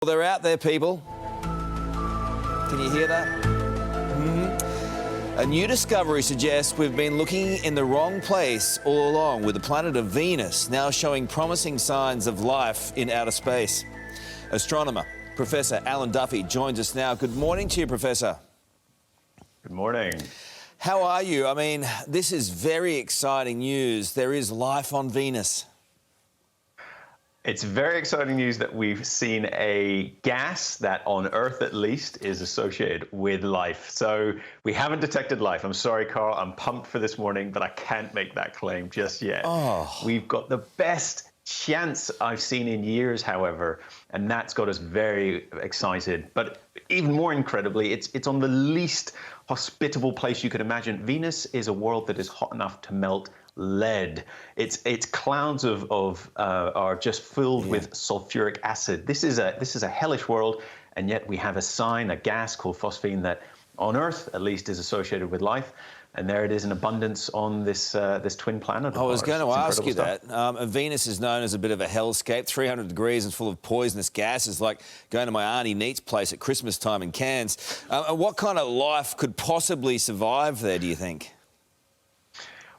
Well, they're out there, people. Can you hear that? A new discovery suggests we've been looking in the wrong place all along, with the planet of Venus now showing promising signs of life in outer space. Astronomer Professor Alan Duffy joins us now. Good morning to you, Professor. Good morning. How are you? I mean, this is very exciting news. There is life on Venus. It's very exciting news that we've seen a gas that on Earth at least is associated with life. So we haven't detected life. I'm sorry, Carl, I'm pumped for this morning, but I can't make that claim just yet. We've got the best chance I've seen in years, however, and that's got us very excited. But even more incredibly, it's on the least hospitable place you could imagine. Venus is a world that is hot enough to melt lead. Its clouds are just filled with sulfuric acid. This is a hellish world, and yet we have a sign, a gas called phosphine that on Earth at least is associated with life. And there it is in abundance on this twin planet. I was going to ask you that. Venus is known as a bit of a hellscape, 300 degrees and full of poisonous gases, like going to my Auntie Neat's place at Christmas time in Cairns. What kind of life could possibly survive there, do you think?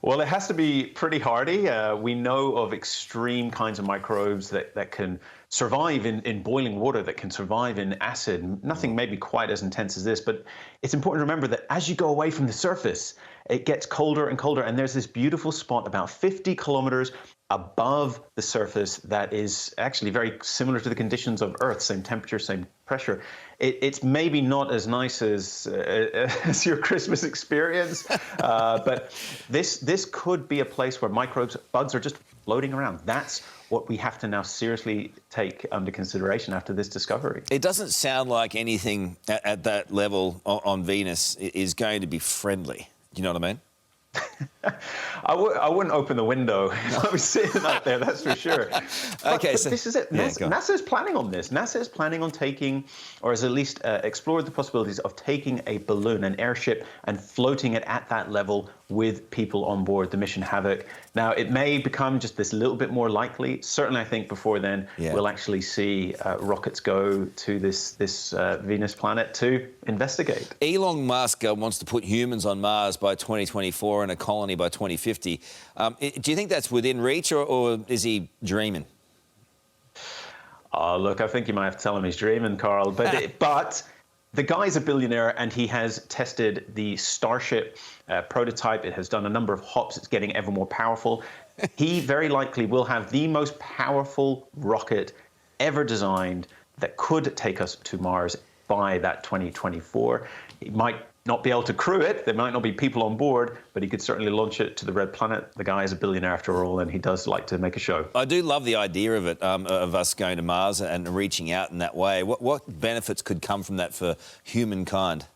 Well, it has to be pretty hardy. We know of extreme kinds of microbes that can survive in boiling water, that can survive in acid. Nothing maybe quite as intense as this, but it's important to remember that as you go away from the surface, it gets colder and colder, and there's this beautiful spot about 50 kilometers above the surface that is actually very similar to the conditions of Earth, same temperature, same pressure. It's maybe not as nice as your Christmas experience, but this could be a place where microbes, bugs are just floating around. That's what we have to now seriously take under consideration after this discovery. It doesn't sound like anything at that level on Venus is going to be friendly. Do you know what I mean? I wouldn't open the window if I was sitting out there, that's for sure. Okay, but this is it. NASA is planning on this. NASA is planning on taking, or has at least explored the possibilities of taking a balloon, an airship, and floating it at that level with people on board, the mission Havoc. Now, it may become just this little bit more likely. Certainly, I think before then, we'll actually see rockets go to this Venus planet to investigate. Elon Musk wants to put humans on Mars by 2024 and a colony by 2050. Do you think that's within reach, or is he dreaming? Look, I think you might have to tell him he's dreaming, Carl. But the guy's a billionaire, and he has tested the Starship prototype. It has done a number of hops. It's getting ever more powerful. He very likely will have the most powerful rocket ever designed that could take us to Mars by that 2024. He might not be able to crew it. There might not be people on board, but he could certainly launch it to the red planet. The guy is a billionaire after all, and he does like to make a show. I do love the idea of it, of us going to Mars and reaching out in that way. What benefits could come from that for humankind?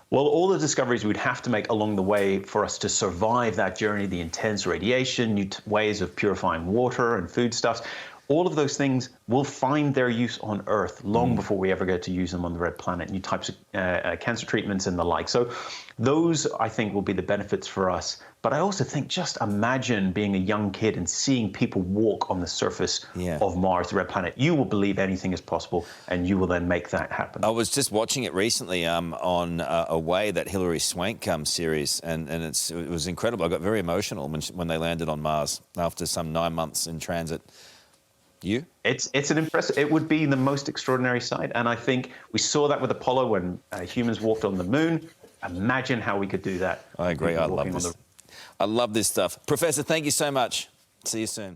Well, all the discoveries we'd have to make along the way for us to survive that journey, the intense radiation, new ways of purifying water and foodstuffs, all of those things will find their use on Earth long before we ever get to use them on the red planet, new types of cancer treatments and the like. So those, I think, will be the benefits for us. But I also think, just imagine being a young kid and seeing people walk on the surface of Mars, the red planet. You will believe anything is possible, and you will then make that happen. I was just watching it recently on Away, that Hilary Swank series, and it was incredible. I got very emotional when they landed on Mars after some 9 months in transit. You? It's an impressive. It would be the most extraordinary sight, and I think we saw that with Apollo when humans walked on the moon. Imagine how we could do that. I agree. I love this. I love this stuff. Professor, thank you so much. See you soon.